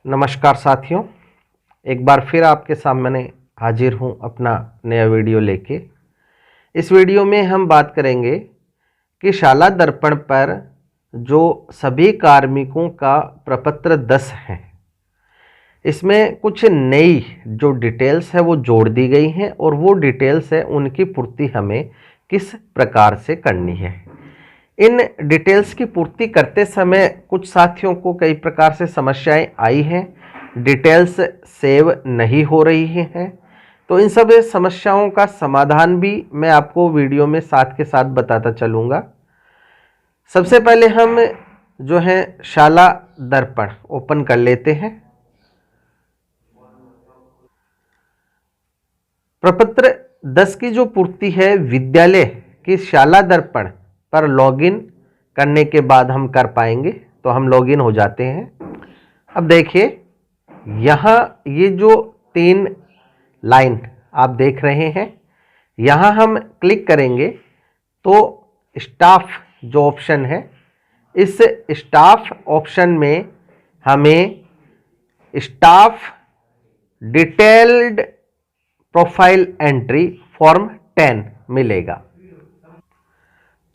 नमस्कार साथियों, एक बार फिर आपके सामने हाजिर हूँ अपना नया वीडियो लेके। इस वीडियो में हम बात करेंगे कि शाला दर्पण पर जो सभी कार्मिकों का प्रपत्र 10 है, इसमें कुछ नई जो डिटेल्स है वो जोड़ दी गई हैं और वो डिटेल्स है उनकी पूर्ति हमें किस प्रकार से करनी है। इन डिटेल्स की पूर्ति करते समय कुछ साथियों को कई प्रकार से समस्याएं आई हैं, डिटेल्स सेव नहीं हो रही हैं, तो इन सब समस्याओं का समाधान भी मैं आपको वीडियो में साथ के साथ बताता चलूँगा। सबसे पहले हम जो है शाला दर्पण ओपन कर लेते हैं। प्रपत्र 10 की जो पूर्ति है विद्यालय की शाला दर्पण पर लॉगिन करने के बाद हम कर पाएंगे, तो हम लॉगिन हो जाते हैं। अब देखिए यहाँ ये जो 3 लाइन आप देख रहे हैं, यहाँ हम क्लिक करेंगे तो स्टाफ जो ऑप्शन है, इस स्टाफ ऑप्शन में हमें staff detailed profile entry form 10 मिलेगा।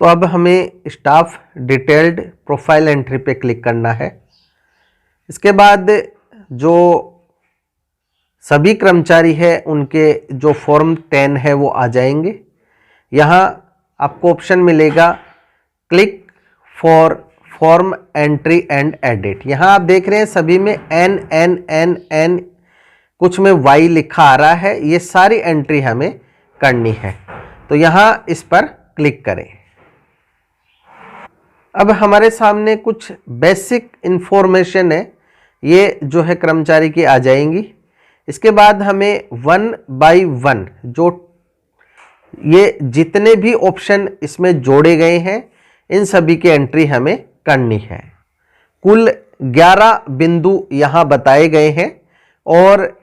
तो अब हमें स्टाफ डिटेल्ड प्रोफाइल एंट्री पे क्लिक करना है। इसके बाद जो सभी कर्मचारी है उनके जो फॉर्म 10 है वो आ जाएंगे। यहाँ आपको ऑप्शन मिलेगा click for form entry and edit. यहाँ आप देख रहे हैं सभी में एन एन एन एन, कुछ में वाई लिखा आ रहा है, ये सारी एंट्री हमें करनी है। तो यहाँ इस पर क्लिक करें। अब हमारे सामने कुछ बेसिक इंफॉर्मेशन है, ये जो है कर्मचारी की आ जाएंगी। इसके बाद हमें 1 बाय 1 जो ये जितने भी ऑप्शन इसमें जोड़े गए हैं इन सभी की एंट्री हमें करनी है। कुल 11 बिंदु यहाँ बताए गए हैं और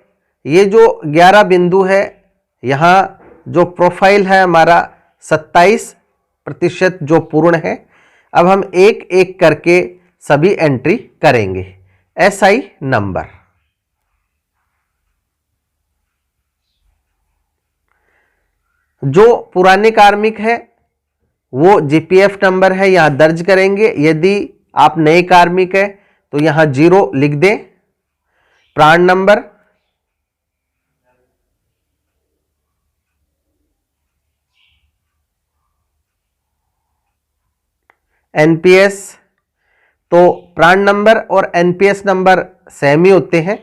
ये जो 11 बिंदु है, यहाँ जो प्रोफाइल है हमारा 27% जो पूर्ण है। अब हम एक एक करके सभी एंट्री करेंगे। एसआई नंबर, जो पुराने कार्मिक है वो जीपीएफ नंबर है, यहाँ दर्ज करेंगे। यदि आप नए कार्मिक है तो यहाँ 0 लिख दें। प्राण नंबर, एनपीएस, तो प्राण नंबर और एनपीएस नंबर सेम ही होते हैं।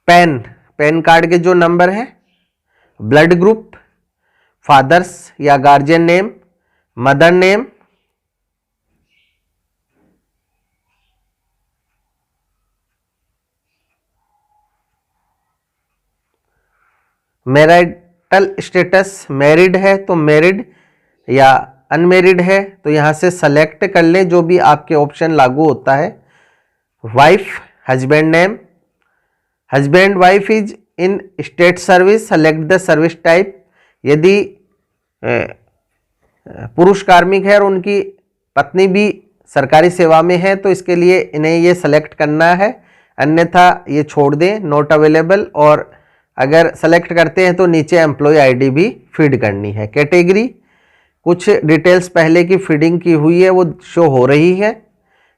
पैन कार्ड के जो नंबर है, ब्लड ग्रुप, फादर्स या guardian name, mother name, marital status, married है तो मैरिड या अनमैरिड है तो यहाँ से सेलेक्ट कर ले जो भी आपके ऑप्शन लागू होता है। Wife, husband name, husband wife is in state service, select the service type. यदि पुरुष कार्मिक है और उनकी पत्नी भी सरकारी सेवा में है तो इसके लिए इन्हें ये सेलेक्ट करना है, अन्यथा ये छोड़ दें, नॉट अवेलेबल। और अगर सेलेक्ट करते हैं तो नीचे एम्प्लॉय आईडी भी फीड करनी है। कैटेगरी, कुछ डिटेल्स पहले की फीडिंग की हुई है वो शो हो रही है।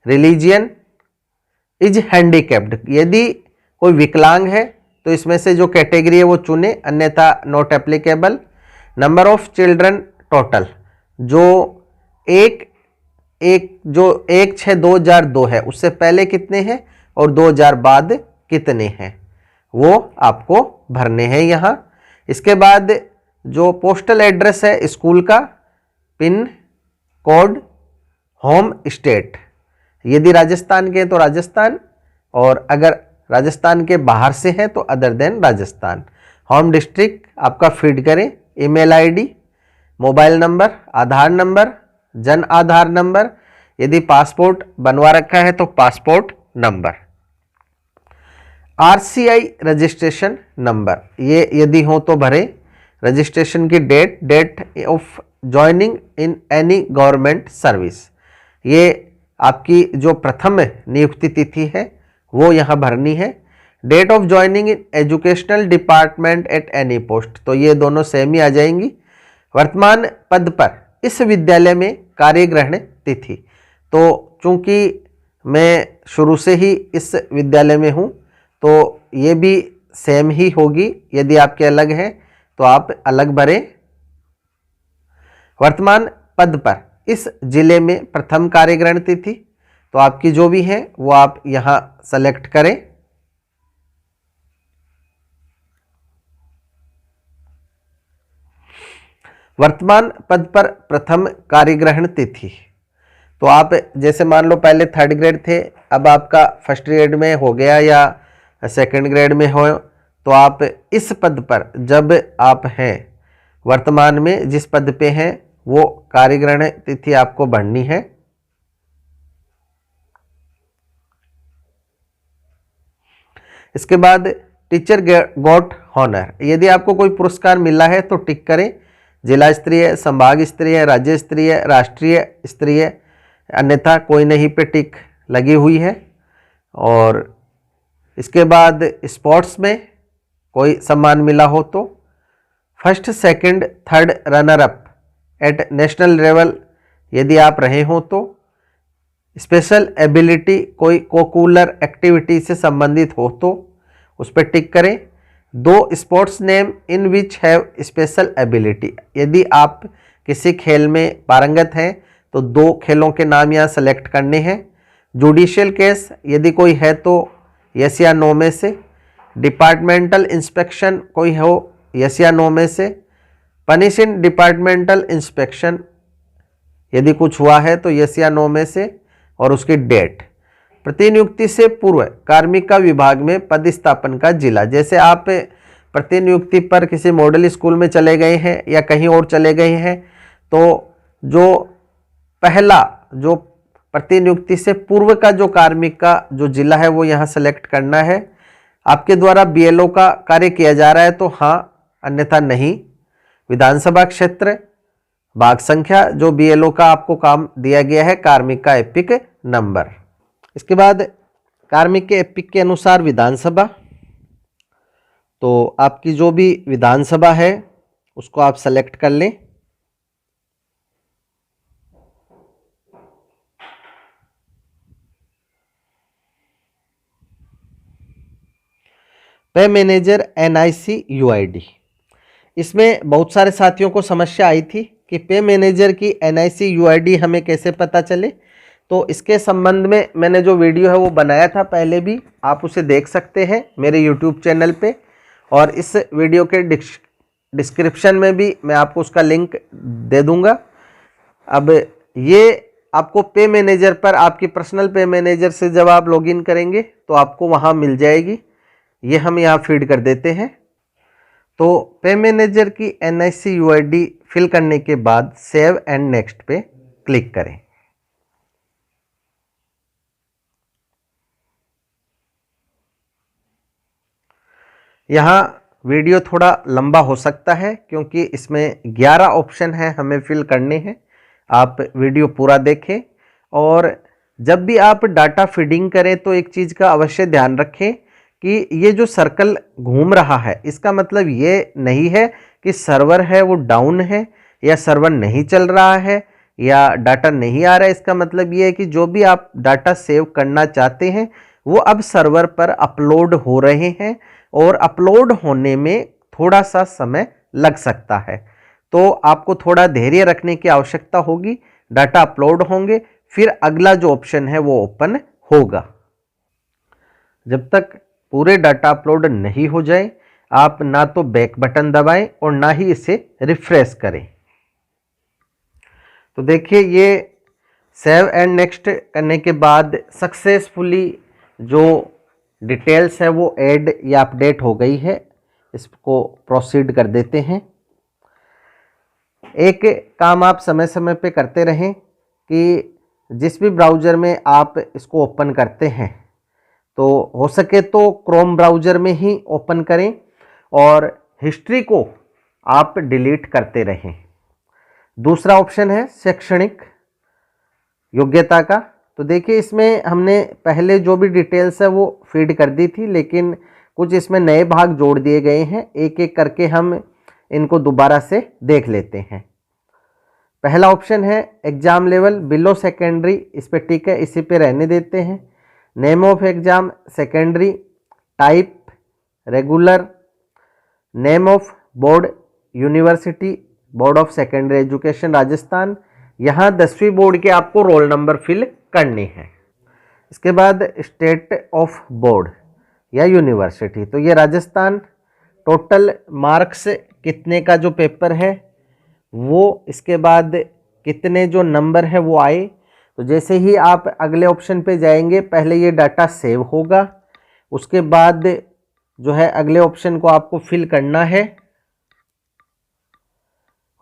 रिलीजियन, इज हैंडीकैप्ड, यदि कोई विकलांग है तो इसमें से जो कैटेगरी है वो चुने, अन्यथा not applicable. Number of children total, जो एक 1/6/2002 है उससे पहले कितने हैं और 2000 बाद कितने हैं वो आपको भरने हैं यहाँ। इसके बाद जो पोस्टल एड्रेस है स्कूल का, पिन कोड, होम स्टेट, यदि राजस्थान के हैं तो राजस्थान, और अगर राजस्थान के बाहर से हैं तो other than Rajasthan. Home district आपका फीड करें। Email ID, mobile number, Aadhaar number, Jan Aadhaar number, यदि पासपोर्ट बनवा रखा है तो passport number. RCI registration number, ये यदि हो तो भरें। रजिस्ट्रेशन की date of joining in any government service, ये आपकी जो प्रथम नियुक्ति तिथि है वो यहाँ भरनी है। Date of joining in educational department at any post, तो ये दोनों सेम ही आ जाएंगी। वर्तमान पद पर इस विद्यालय में कार्य ग्रहण तिथि, तो चूंकि मैं शुरू से ही इस विद्यालय में हूँ तो ये भी सेम ही होगी। यदि आपके अलग है तो आप अलग भरें। वर्तमान पद पर इस जिले में प्रथम कार्यग्रहण तिथि, तो आपकी जो भी है वो आप यहां सेलेक्ट करें। वर्तमान पद पर प्रथम कार्यग्रहण तिथि, तो आप जैसे मान लो पहले 3rd ग्रेड थे, अब आपका 1st ग्रेड में हो गया या 2nd ग्रेड में हो, तो आप इस पद पर जब आप हैं वर्तमान में जिस पद पे हैं वो कार्यग्रहण तिथि आपको भरनी है। इसके बाद टीचर गॉट हॉनर, यदि आपको कोई पुरस्कार मिला है तो टिक करें। जिला स्तरीय, संभाग स्तरीय, राज्य स्तरीय, राष्ट्रीय स्तरीय, अन्यथा कोई नहीं पे टिक लगी हुई है। और इसके बाद स्पोर्ट्स में कोई सम्मान मिला हो तो 1st, 2nd, 3rd runner up at national level यदि आप रहे हो तो, स्पेशल एबिलिटी कोई कोकुलर एक्टिविटी से संबंधित हो तो उस पर टिक करें। 2 sports name in which have special ability, यदि आप किसी खेल में पारंगत हैं तो 2 खेलों के नाम यहाँ सेलेक्ट करने हैं। जुडिशियल केस यदि कोई है तो यस या नो में से। डिपार्टमेंटल इंस्पेक्शन कोई हो, यस या नो में से। पनिश इन डिपार्टमेंटल इंस्पेक्शन यदि कुछ हुआ है तो यस या नो में से, और उसकी डेट। प्रतिनियुक्ति से पूर्व कार्मिका विभाग में पदस्थापन का जिला, जैसे आप प्रतिनियुक्ति पर किसी मॉडल स्कूल में चले गए हैं या कहीं और चले गए हैं तो जो पहला जो प्रतिनियुक्ति से पूर्व का जो कार्मिक का जो जिला है वो यहाँ सेलेक्ट करना है। आपके द्वारा बीएलओ का कार्य किया जा रहा है तो हाँ, अन्यथा नहीं। विधानसभा क्षेत्र, भाग संख्या, जो बीएलओ का आपको काम दिया गया है, कार्मिक का एपिक नंबर। इसके बाद कार्मिक के एपिक के अनुसार विधानसभा, तो आपकी जो भी विधानसभा है उसको आप सेलेक्ट कर लें। पे मैनेजर एनआईसी यूआईडी, इसमें बहुत सारे साथियों को समस्या आई थी कि पे मैनेजर की एनआईसी यूआईडी हमें कैसे पता चले। तो इसके संबंध में मैंने जो वीडियो है वो बनाया था पहले भी, आप उसे देख सकते हैं मेरे यूट्यूब चैनल पे, और इस वीडियो के डिस्क्रिप्शन में भी मैं आपको उसका लिंक दे दूंगा। अब ये आपको पे मैनेजर पर, आपकी पर्सनल पे मैनेजर से जब आप लॉगिन करेंगे तो आपको वहाँ मिल जाएगी। ये हम यहाँ फीड कर देते हैं। तो पे मैनेजर की एनआईसी यूआईडी फिल करने के बाद सेव एंड नेक्स्ट पे क्लिक करें। यहाँ वीडियो थोड़ा लंबा हो सकता है क्योंकि इसमें 11 ऑप्शन हैं हमें फिल करने हैं। आप वीडियो पूरा देखें, और जब भी आप डाटा फीडिंग करें तो एक चीज़ का अवश्य ध्यान रखें कि ये जो सर्कल घूम रहा है इसका मतलब ये नहीं है कि सर्वर है वो डाउन है या सर्वर नहीं चल रहा है या डाटा नहीं आ रहा है। इसका मतलब ये है कि जो भी आप डाटा सेव करना चाहते हैं वो अब सर्वर पर अपलोड हो रहे हैं, और अपलोड होने में थोड़ा सा समय लग सकता है। तो आपको थोड़ा धैर्य रखने की आवश्यकता होगी। डाटा अपलोड होंगे, फिर अगला जो ऑप्शन है वो ओपन होगा। जब तक पूरे डाटा अपलोड नहीं हो जाए आप ना तो बैक बटन दबाएं और ना ही इसे रिफ्रेश करें। तो देखिए, ये सेव एंड नेक्स्ट करने के बाद सक्सेसफुली जो डिटेल्स है वो ऐड या अपडेट हो गई है। इसको प्रोसीड कर देते हैं। एक काम आप समय समय पे करते रहें कि जिस भी ब्राउज़र में आप इसको ओपन करते हैं तो हो सके तो क्रोम ब्राउज़र में ही ओपन करें और हिस्ट्री को आप डिलीट करते रहें। दूसरा ऑप्शन है शैक्षणिक योग्यता का। तो देखिए इसमें हमने पहले जो भी डिटेल्स है वो फीड कर दी थी, लेकिन कुछ इसमें नए भाग जोड़ दिए गए हैं। एक एक करके हम इनको दोबारा से देख लेते हैं। पहला ऑप्शन है एग्जाम लेवल बिलो सेकेंडरी, इस पे टिक है, इसी पे रहने देते हैं। Name of exam secondary, type regular, name of board university board of secondary education Rajasthan. यहाँ 10वीं बोर्ड के आपको रोल नंबर फिल करने हैं। इसके बाद स्टेट ऑफ बोर्ड या यूनिवर्सिटी, तो ये राजस्थान। टोटल मार्क्स कितने का जो पेपर है वो, इसके बाद कितने जो नंबर है वो आए। तो जैसे ही आप अगले ऑप्शन पे जाएंगे पहले ये डाटा सेव होगा, उसके बाद जो है अगले ऑप्शन को आपको फिल करना है,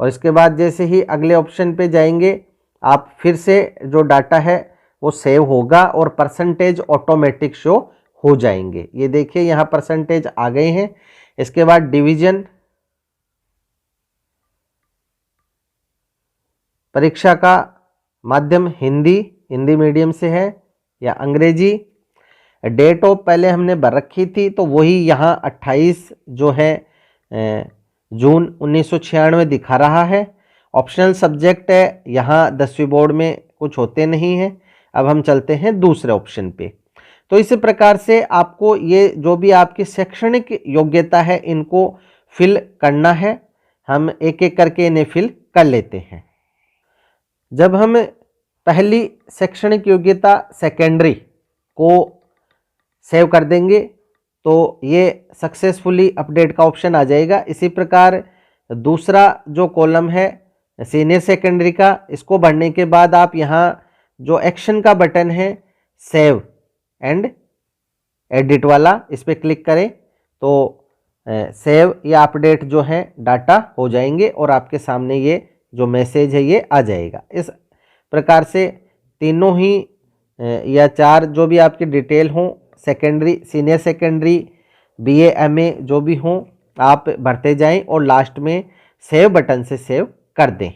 और इसके बाद जैसे ही अगले ऑप्शन पे जाएंगे आप फिर से जो डाटा है वो सेव होगा और परसेंटेज ऑटोमेटिक शो हो जाएंगे। ये देखिए यहाँ परसेंटेज आ गए हैं। इसके बाद डिवीजन, परीक्षा का माध्यम हिंदी, हिंदी मीडियम से है या अंग्रेजी। डेट ऑफ पहले हमने भर रखी थी तो वही यहाँ 28 जो है जून 1996 दिखा रहा है। ऑप्शनल सब्जेक्ट है, यहाँ 10वीं बोर्ड में कुछ होते नहीं हैं। अब हम चलते हैं दूसरे ऑप्शन पे। तो इसी प्रकार से आपको ये जो भी आपकी शैक्षणिक योग्यता है इनको फिल करना है। हम एक एक करके इन्हें फिल कर लेते हैं। जब हम पहली शैक्षणिक योग्यता सेकेंडरी को सेव कर देंगे तो ये सक्सेसफुली अपडेट का ऑप्शन आ जाएगा। इसी प्रकार दूसरा जो कॉलम है सीनियर सेकेंडरी का, इसको भरने के बाद आप यहाँ जो एक्शन का बटन है सेव एंड एडिट वाला, इस पर क्लिक करें तो सेव या अपडेट जो है डाटा हो जाएंगे और आपके सामने ये जो मैसेज है ये आ जाएगा। इस प्रकार से तीनों ही या चार जो भी आपकी डिटेल हों, secondary, senior secondary, BA, MA जो भी हों, आप भरते जाएं और लास्ट में सेव बटन से सेव कर दें।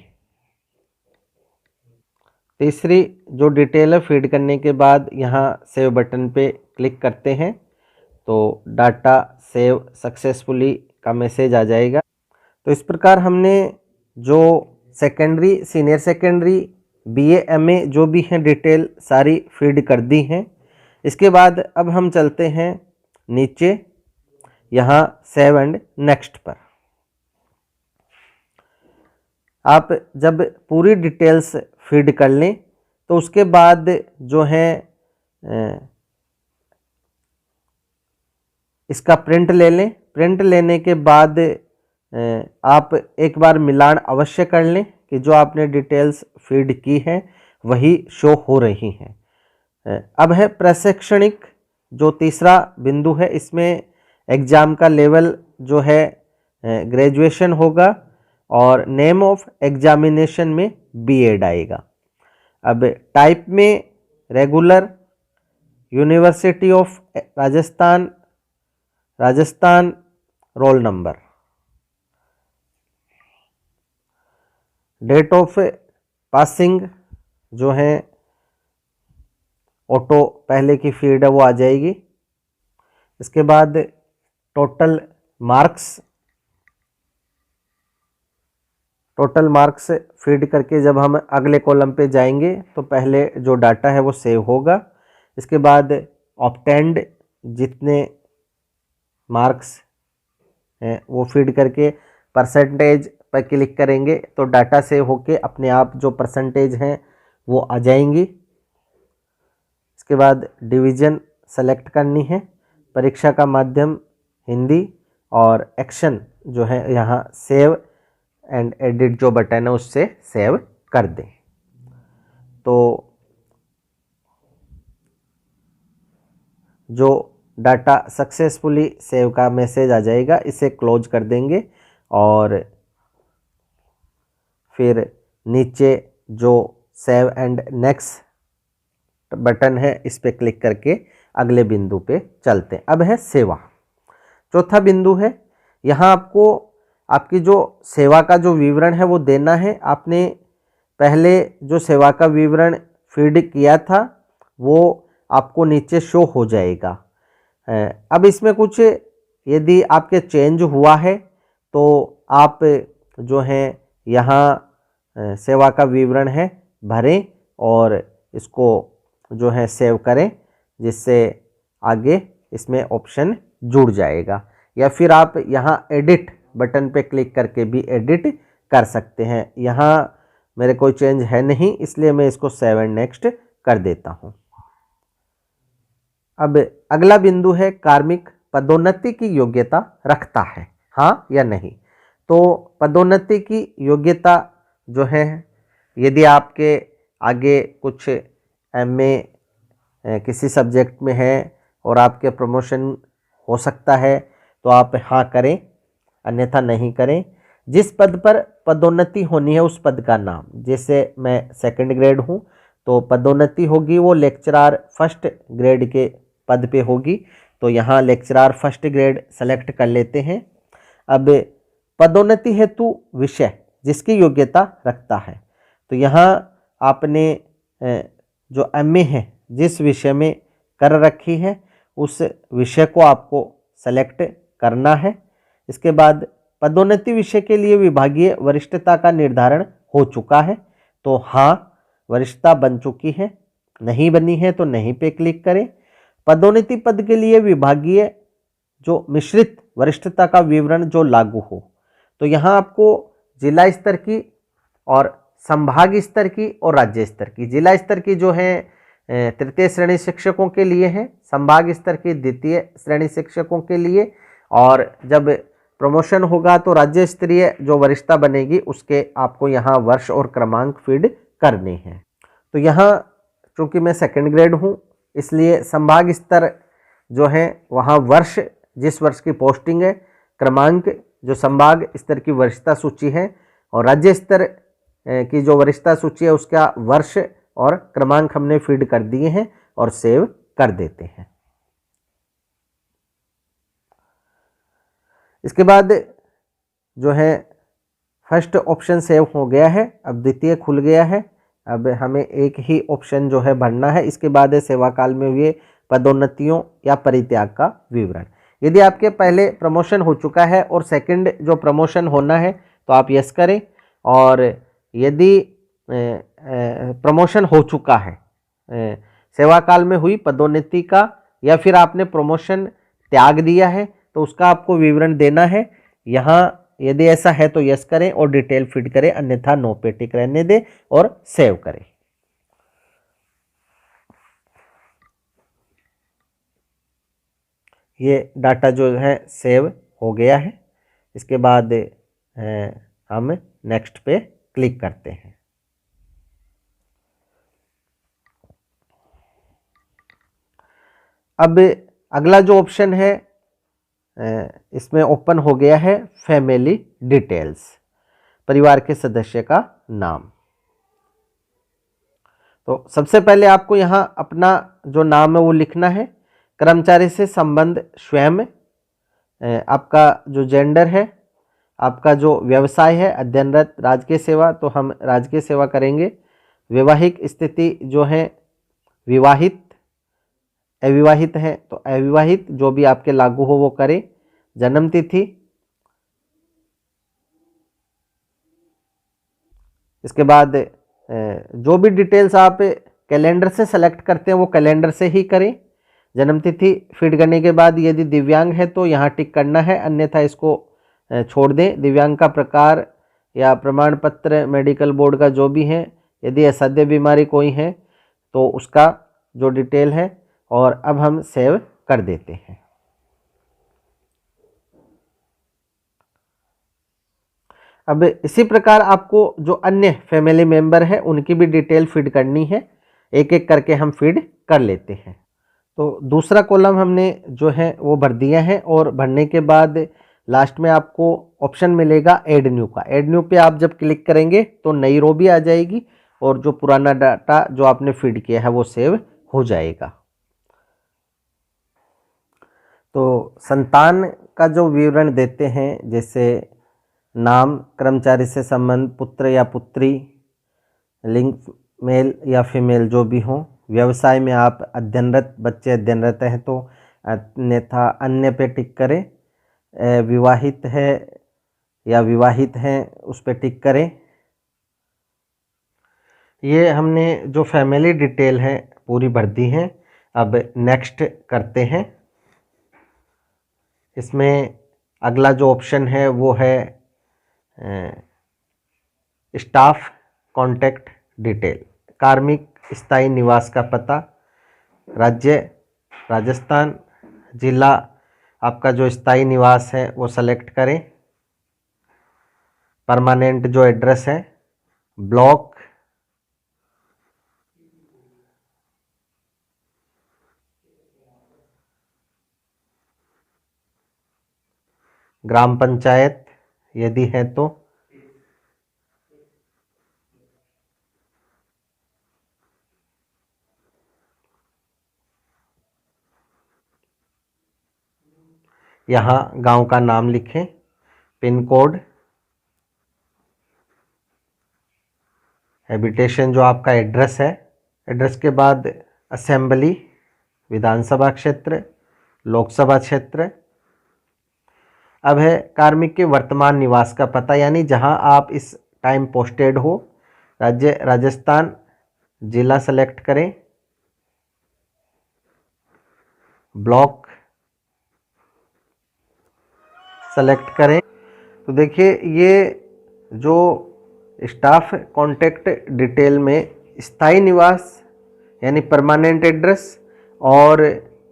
तीसरी जो डिटेल है फीड करने के बाद यहाँ सेव बटन पे क्लिक करते हैं तो डाटा सेव सक्सेसफुली का मैसेज आ जाएगा। तो इस प्रकार हमने जो secondary, senior secondary, BA, MA जो भी हैं डिटेल सारी फीड कर दी हैं। इसके बाद अब हम चलते हैं नीचे यहाँ सेव एंड नेक्स्ट पर। आप जब पूरी डिटेल्स फीड कर लें तो उसके बाद जो है इसका प्रिंट ले लें। प्रिंट लेने के बाद आप एक बार मिलान अवश्य कर लें कि जो आपने डिटेल्स फीड की है वही शो हो रही हैं। अब है प्रशैक्षणिक जो तीसरा बिंदु है, इसमें एग्ज़ाम का लेवल जो है ग्रेजुएशन होगा और नेम ऑफ एग्जामिनेशन में बीएड आएगा। अब टाइप में regular, university of Rajasthan, Rajasthan roll number. Date of passing जो है ऑटो पहले की फीड है वो आ जाएगी। इसके बाद total marks, total marks feed करके जब हम अगले कॉलम पे जाएंगे तो पहले जो डाटा है वो सेव होगा। इसके बाद ऑब्टेंड जितने मार्क्स हैं वो फीड करके परसेंटेज पर क्लिक करेंगे तो डाटा सेव होके अपने आप जो परसेंटेज हैं वो आ जाएंगी। इसके बाद डिवीज़न सेलेक्ट करनी है, परीक्षा का माध्यम हिंदी और एक्शन जो है यहाँ सेव एंड एडिट जो बटन है उससे सेव कर दें। तो जो डाटा सक्सेसफुली सेव का मैसेज आ जाएगा, इसे क्लोज कर देंगे और फिर नीचे जो सेव एंड नेक्स्ट बटन है इस पे क्लिक करके अगले बिंदु पे चलते हैं। अब है सेवा, चौथा बिंदु है। यहाँ आपको आपकी जो सेवा का जो विवरण है वो देना है। आपने पहले जो सेवा का विवरण फीड किया था वो आपको नीचे शो हो जाएगा। अब इसमें कुछ यदि आपके चेंज हुआ है तो आप जो है यहाँ सेवा का विवरण है भरें और इसको जो है सेव करें, जिससे आगे इसमें ऑप्शन जुड़ जाएगा। या फिर आप यहाँ एडिट बटन पे क्लिक करके भी एडिट कर सकते हैं। यहाँ मेरे कोई चेंज है नहीं, इसलिए मैं इसको सेव एंड नेक्स्ट कर देता हूँ। अब अगला बिंदु है कार्मिक पदोन्नति की योग्यता रखता है, हाँ या नहीं। तो पदोन्नति की योग्यता जो है, यदि आपके आगे कुछ एमए किसी सब्जेक्ट में है और आपके प्रमोशन हो सकता है तो आप हाँ करें, अन्यथा नहीं करें। जिस पद पर पदोन्नति होनी है उस पद का नाम, जैसे मैं सेकंड ग्रेड हूँ तो पदोन्नति होगी वो लेक्चरार फर्स्ट ग्रेड के पद पे होगी, तो यहाँ लेक्चरार फर्स्ट ग्रेड सेलेक्ट कर लेते हैं। अब पदोन्नति हेतु विषय जिसकी योग्यता रखता है, तो यहाँ आपने जो एमए है जिस विषय में कर रखी है उस विषय को आपको सेलेक्ट करना है। इसके बाद पदोन्नति विषय के लिए विभागीय वरिष्ठता का निर्धारण हो चुका है तो हाँ वरिष्ठता बन चुकी है, नहीं बनी है तो नहीं पे क्लिक करें। पदोन्नति पद के लिए विभागीय जो मिश्रित वरिष्ठता का विवरण जो लागू हो, तो यहाँ आपको जिला स्तर की और संभाग स्तर की और राज्य स्तर की, जिला स्तर की जो है तृतीय श्रेणी शिक्षकों के लिए है, संभाग स्तर की द्वितीय श्रेणी शिक्षकों के लिए, और जब प्रमोशन होगा तो राज्य स्तरीय जो वरिष्ठता बनेगी उसके आपको यहाँ वर्ष और क्रमांक फीड करने हैं। तो यहाँ चूँकि मैं सेकंड ग्रेड हूँ इसलिए संभाग स्तर जो है वहाँ वर्ष, जिस वर्ष की पोस्टिंग है, क्रमांक जो संभाग स्तर की वरिष्ठता सूची है, और राज्य स्तर की जो वरिष्ठता सूची है उसका वर्ष और क्रमांक हमने फीड कर दिए हैं और सेव कर देते हैं। इसके बाद जो है फर्स्ट ऑप्शन सेव हो गया है, अब द्वितीय खुल गया है। अब हमें एक ही ऑप्शन जो है भरना है। इसके बाद है सेवा काल में हुए पदोन्नतियों या परित्याग का विवरण। यदि आपके पहले प्रमोशन हो चुका है और सेकंड जो प्रमोशन होना है तो आप यस करें, और यदि प्रमोशन हो चुका है, सेवा काल में हुई पदोन्नति का, या फिर आपने प्रमोशन त्याग दिया है तो उसका आपको विवरण देना है। यहाँ यदि ऐसा है तो यस करें और डिटेल फिट करें, अन्यथा नो पे टिक रहने दें और सेव करें। ये डाटा जो है सेव हो गया है। इसके बाद हम नेक्स्ट पे क्लिक करते हैं। अब अगला जो ऑप्शन है इसमें ओपन हो गया है फैमिली डिटेल्स, परिवार के सदस्य का नाम। तो सबसे पहले आपको यहाँ अपना जो नाम है वो लिखना है। कर्मचारी से संबंध स्वयं, आपका जो जेंडर है, आपका जो व्यवसाय है अध्ययनरत राजकीय सेवा, तो हम राजकीय सेवा करेंगे। वैवाहिक स्थिति जो है विवाहित, अविवाहित है तो अविवाहित, जो भी आपके लागू हो वो करें। जन्म तिथि, इसके बाद जो भी डिटेल्स आप कैलेंडर से सेलेक्ट करते हैं वो कैलेंडर से ही करें। जन्म तिथि फीड करने के बाद यदि दिव्यांग है तो यहाँ टिक करना है, अन्यथा इसको छोड़ दें। दिव्यांग का प्रकार या प्रमाण पत्र मेडिकल बोर्ड का जो भी है, यदि असाध्य बीमारी कोई है तो उसका जो डिटेल है, और अब हम सेव कर देते हैं। अब इसी प्रकार आपको जो अन्य फैमिली मेंबर है उनकी भी डिटेल फीड करनी है, एक एक करके हम फीड कर लेते हैं। तो दूसरा कॉलम हमने जो है वो भर दिया है, और भरने के बाद लास्ट में आपको ऑप्शन मिलेगा ऐड न्यू का। ऐड न्यू पे आप जब क्लिक करेंगे तो नई रो भी आ जाएगी और जो पुराना डाटा जो आपने फीड किया है वो सेव हो जाएगा। तो संतान का जो विवरण देते हैं, जैसे नाम, कर्मचारी से संबंध, पुत्र या पुत्री, लिंग मेल या फीमेल जो भी हो। व्यवसाय में आप अध्ययनरत, बच्चे अध्ययनरत हैं तो अन्यथा अन्य पे टिक करें। विवाहित है या विवाहित हैं उस पे टिक करें। ये हमने जो फैमिली डिटेल है पूरी भर दी है। अब नेक्स्ट करते हैं। इसमें अगला जो ऑप्शन है वो है स्टाफ कॉन्टैक्ट डिटेल। कार्मिक स्थायी निवास का पता, राज्य राजस्थान, जिला आपका जो स्थायी निवास है वो सेलेक्ट करें। परमानेंट जो एड्रेस है, ब्लॉक, ग्राम पंचायत यदि है तो, यहाँ गांव का नाम लिखें, पिन कोड, हैबिटेशन जो आपका एड्रेस है, एड्रेस के बाद असेंबली, विधानसभा क्षेत्र, लोकसभा क्षेत्र। अब है कार्मिक के वर्तमान निवास का पता, यानी जहां आप इस टाइम पोस्टेड हो। राज्य राजस्थान, जिला सेलेक्ट करें, ब्लॉक सेलेक्ट करें। तो देखिए ये जो स्टाफ कॉन्टैक्ट डिटेल में स्थायी निवास यानी परमानेंट एड्रेस और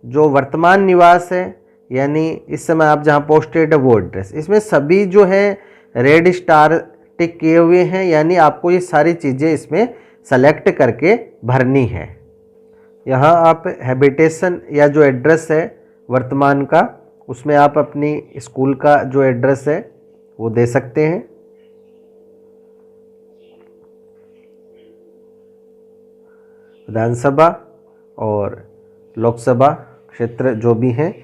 जो वर्तमान निवास है यानी इस समय आप जहां पोस्टेड है वो एड्रेस, इसमें सभी जो है रेड स्टार टिक किए हुए हैं, यानी आपको ये सारी चीज़ें इसमें सेलेक्ट करके भरनी है। यहाँ आप हैबिटेशन या जो एड्रेस है वर्तमान का, उसमें आप अपनी स्कूल का जो एड्रेस है वो दे सकते हैं। विधानसभा और लोकसभा क्षेत्र जो भी हैं।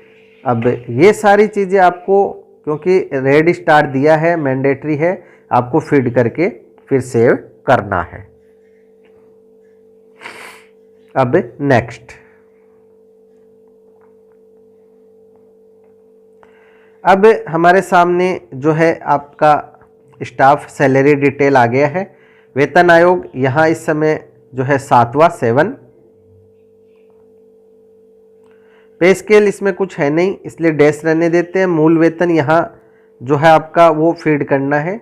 अब ये सारी चीज़ें आपको, क्योंकि रेड स्टार दिया है, मैंडेटरी है, आपको फीड करके फिर सेव करना है। अब नेक्स्ट। अब हमारे सामने जो है आपका स्टाफ सैलरी डिटेल आ गया है। वेतन आयोग यहाँ इस समय जो है 7वां 7। पे स्केल इसमें कुछ है नहीं इसलिए डैश रहने देते हैं। मूल वेतन यहाँ जो है आपका वो फीड करना है।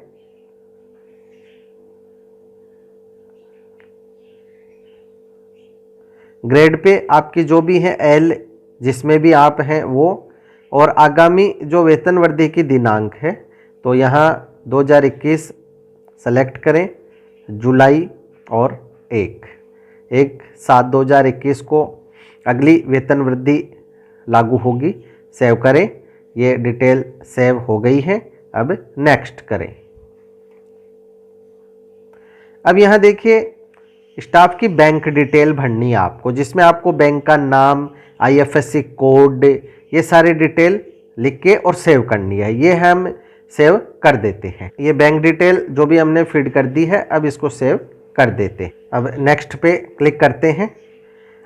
ग्रेड पे आपकी जो भी है एल जिसमें भी आप हैं वो, और आगामी जो वेतन वृद्धि की दिनांक है तो यहाँ 2021 सेलेक्ट करें, जुलाई और 1/7/2021 को अगली वेतन वृद्धि लागू होगी। सेव करें, ये डिटेल सेव हो गई है। अब नेक्स्ट करें। अब यहाँ देखिए स्टाफ की बैंक डिटेल भरनी है आपको, जिसमें आपको बैंक का नाम, IFSC कोड, ये सारी डिटेल लिख के और सेव करनी है। ये हम सेव कर देते हैं। ये बैंक डिटेल जो भी हमने फीड कर दी है, अब इसको सेव कर देते हैं। अब नेक्स्ट पे क्लिक करते हैं।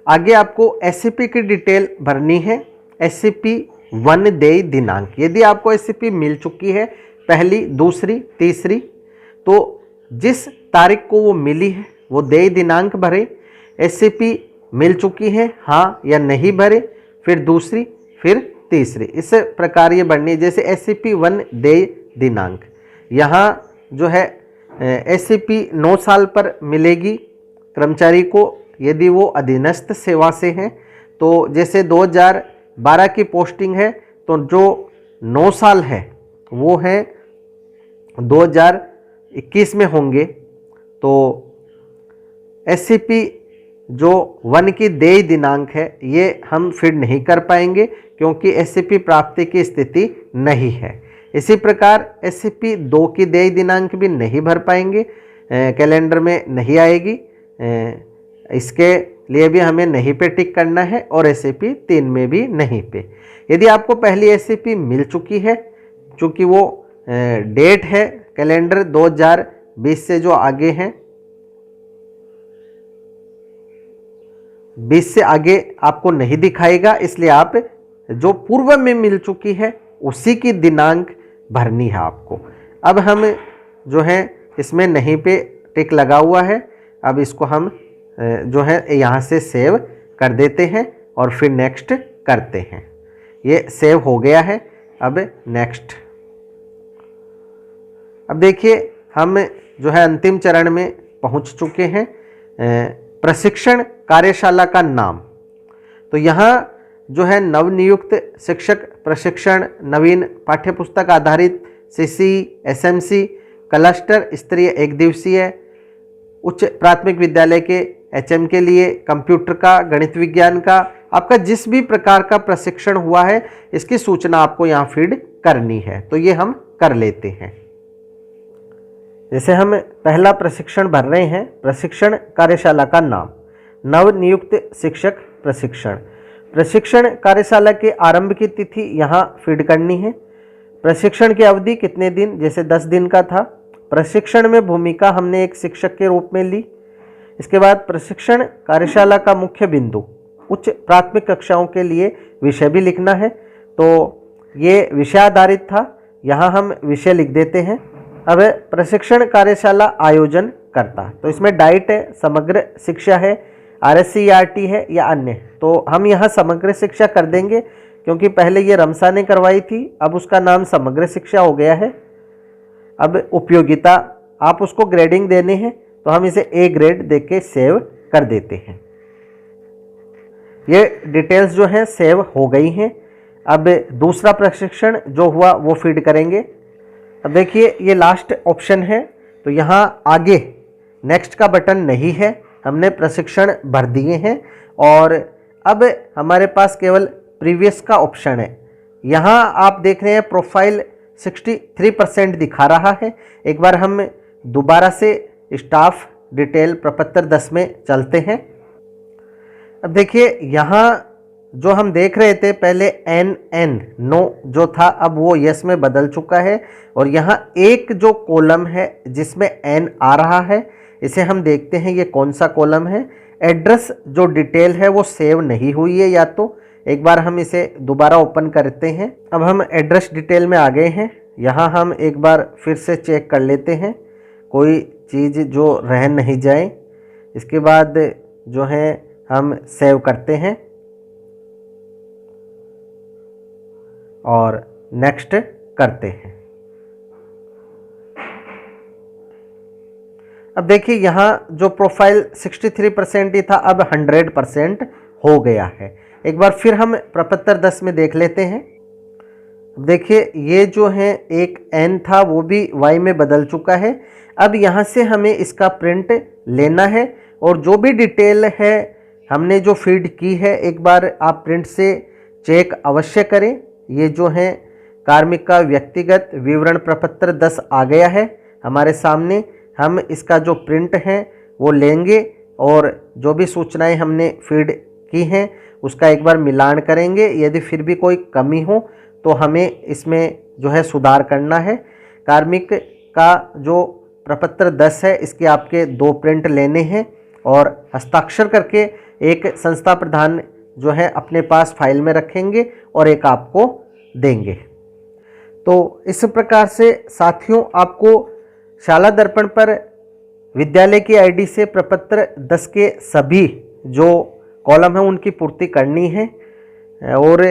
आगे आपको SCP की डिटेल भरनी है। SCP 1 देय दिनांक, यदि आपको SCP मिल चुकी है पहली, दूसरी, तीसरी, तो जिस तारीख को वो मिली है वो देय दिनांक भरे। SCP मिल चुकी है हाँ या नहीं भरे, फिर दूसरी, फिर तीसरी, इस प्रकार ये बढ़नी है। जैसे SCP 1 देय दिनांक, यहाँ जो है SCP 9 साल पर मिलेगी कर्मचारी को यदि वो अधीनस्थ सेवा से हैं। तो जैसे 2012 की पोस्टिंग है तो जो 9 साल है वो है 2021 में होंगे। तो SCP जो 1 की देय दिनांक है ये हम फिर नहीं कर पाएंगे क्योंकि SCP प्राप्ति की स्थिति नहीं है। इसी प्रकार SCP 2 की देय दिनांक भी नहीं भर पाएंगे, कैलेंडर में नहीं आएगी। इसके लिए भी हमें नहीं पे टिक करना है और SCP 3 में भी नहीं पे। यदि आपको पहली SCP मिल चूँकी है, चूँकि वो डेट है कैलेंडर 2020 से जो आगे हैं, 20 से आगे आपको नहीं दिखाएगा, इसलिए आप जो पूर्व में मिल चुकी है उसी की दिनांक भरनी है आपको। अब हम जो है इसमें नहीं पे टिक लगा हुआ है, अब इसको हम जो है यहाँ से सेव कर देते हैं और फिर नेक्स्ट करते हैं। ये सेव हो गया है, अब नेक्स्ट। अब देखिए हम जो है अंतिम चरण में पहुँच चुके हैं, प्रशिक्षण कार्यशाला का नाम। तो यहाँ जो है नवनियुक्त शिक्षक प्रशिक्षण, नवीन पाठ्यपुस्तक आधारित सीसी, एसएमसी, क्लस्टर स्तरीय एक दिवसीय, उच्च प्राथमिक विद्यालय के एचएम के लिए, कंप्यूटर का, गणित विज्ञान का, आपका जिस भी प्रकार का प्रशिक्षण हुआ है इसकी सूचना आपको यहाँ फीड करनी है। तो ये हम कर लेते हैं। जैसे हम पहला प्रशिक्षण भर रहे हैं, प्रशिक्षण कार्यशाला का नाम नवनियुक्त शिक्षक प्रशिक्षण। प्रशिक्षण कार्यशाला के आरंभ की तिथि यहाँ फीड करनी है। प्रशिक्षण की अवधि कितने दिन, जैसे 10 दिन का था। प्रशिक्षण में भूमिका हमने एक शिक्षक के रूप में ली। इसके बाद प्रशिक्षण कार्यशाला का मुख्य बिंदु, उच्च प्राथमिक कक्षाओं के लिए विषय भी लिखना है, तो ये विषय आधारित था, यहाँ हम विषय लिख देते हैं। अब प्रशिक्षण कार्यशाला आयोजन करता, तो इसमें डाइट है, समग्र शिक्षा है, RSCERT है या अन्य, तो हम यहाँ समग्र शिक्षा कर देंगे क्योंकि पहले ये रमसा ने करवाई थी, अब उसका नाम समग्र शिक्षा हो गया है। अब उपयोगिता, आप उसको ग्रेडिंग देने हैं तो हम इसे A ग्रेड देके सेव कर देते हैं। ये डिटेल्स जो हैं सेव हो गई हैं। अब दूसरा प्रशिक्षण जो हुआ वो फीड करेंगे। अब देखिए ये लास्ट ऑप्शन है, तो यहाँ आगे नेक्स्ट का बटन नहीं है, हमने प्रशिक्षण भर दिए हैं और अब हमारे पास केवल प्रीवियस का ऑप्शन है। यहाँ आप देख रहे हैं प्रोफाइल 63% दिखा रहा है। एक बार हम दोबारा से स्टाफ डिटेल प्रपत्र 10 में चलते हैं। अब देखिए यहाँ जो हम देख रहे थे पहले NN नो जो था, अब वो यस में बदल चुका है और यहाँ एक जो कॉलम है जिसमें N आ रहा है, इसे हम देखते हैं ये कौन सा कॉलम है। एड्रेस जो डिटेल है वो सेव नहीं हुई है, या तो एक बार हम इसे दोबारा ओपन करते हैं। अब हम एड्रेस डिटेल में आ गए हैं, यहाँ हम एक बार फिर से चेक कर लेते हैं कोई चीज़ जो रह नहीं जाए। इसके बाद जो है हम सेव करते हैं और नेक्स्ट करते हैं। अब देखिए यहाँ जो प्रोफाइल 63% ही था अब 100% हो गया है। एक बार फिर हम प्रपत्र 10 में देख लेते हैं। देखिए ये जो है एक N था वो भी Y में बदल चुका है। अब यहाँ से हमें इसका प्रिंट लेना है और जो भी डिटेल है हमने जो फीड की है एक बार आप प्रिंट से चेक अवश्य करें। ये जो है कार्मिक का व्यक्तिगत विवरण प्रपत्र 10 आ गया है हमारे सामने। हम इसका जो प्रिंट है वो लेंगे और जो भी सूचनाएं हमने फीड की हैं उसका एक बार मिलान करेंगे। यदि फिर भी कोई कमी हो तो हमें इसमें जो है सुधार करना है। कार्मिक का जो प्रपत्र 10 है इसके आपके 2 प्रिंट लेने हैं और हस्ताक्षर करके एक संस्था प्रधान जो है अपने पास फाइल में रखेंगे और एक आपको देंगे। तो इस प्रकार से साथियों आपको शाला दर्पण पर विद्यालय की आईडी से प्रपत्र 10 के सभी जो कॉलम हैं उनकी पूर्ति करनी है। और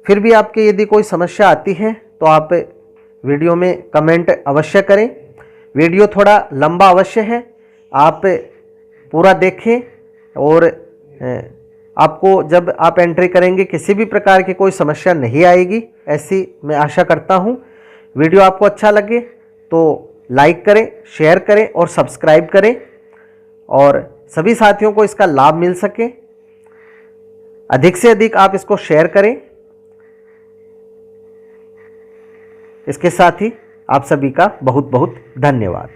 फिर भी आपके यदि कोई समस्या आती है तो आप वीडियो में कमेंट अवश्य करें। वीडियो थोड़ा लंबा अवश्य है, आप पूरा देखें और आपको जब आप एंट्री करेंगे किसी भी प्रकार की कोई समस्या नहीं आएगी, ऐसी मैं आशा करता हूं। वीडियो आपको अच्छा लगे तो लाइक करें, शेयर करें और सब्सक्राइब करें और सभी साथियों को इसका लाभ मिल सके अधिक से अधिक आप इसको शेयर करें। इसके साथ ही आप सभी का बहुत बहुत धन्यवाद।